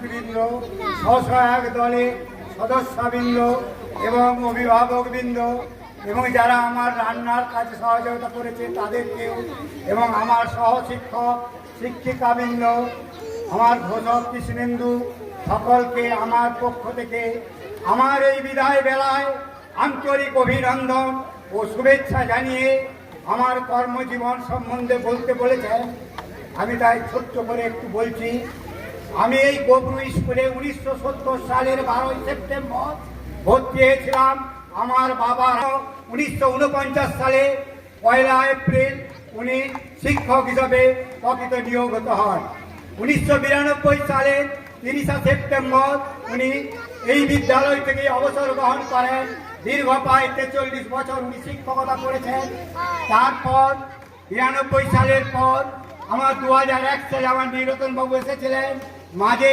বৃন্দ, স্বসহায়ক দলের সদস্যবৃন্দ এবং অভিভাবকবৃন্দ এবং যারা আমার রান্নার কাজে সহযোগিতা করেছে তাদেরকেও এবং আমার সহশিক্ষক শিক্ষিকাবৃন্দ, আমার ঘোষক কৃষ্ণেন্দু সকলকে আমার পক্ষ থেকে আমার এই বিদায় বেলায় আন্তরিক অভিনন্দন ও শুভেচ্ছা জানিয়ে আমার কর্মজীবন সম্বন্ধে বলতে বলেছেন। আমি তাই ছোট্ট করে একটু বলছি। আমি এই গোবরু স্কুলে 1970 সালের 12 সেপ্টেম্বর ভর্তি হয়েছিলাম। আমার বাবা 1949 সালে 1 এপ্রিল উনি শিক্ষক হিসাবে প্রকৃত নিয়োগত হন। 1992 সালের 30 সেপ্টেম্বর উনি এই বিদ্যালয় থেকে অবসর গ্রহণ করেন। দীর্ঘ প্রায় 43 বছর উনি শিক্ষকতা করেছেন। তারপর 92 সালের পর আমার 2001 সালে আমার নীলরতন বাবু এসেছিলেন। মাঝে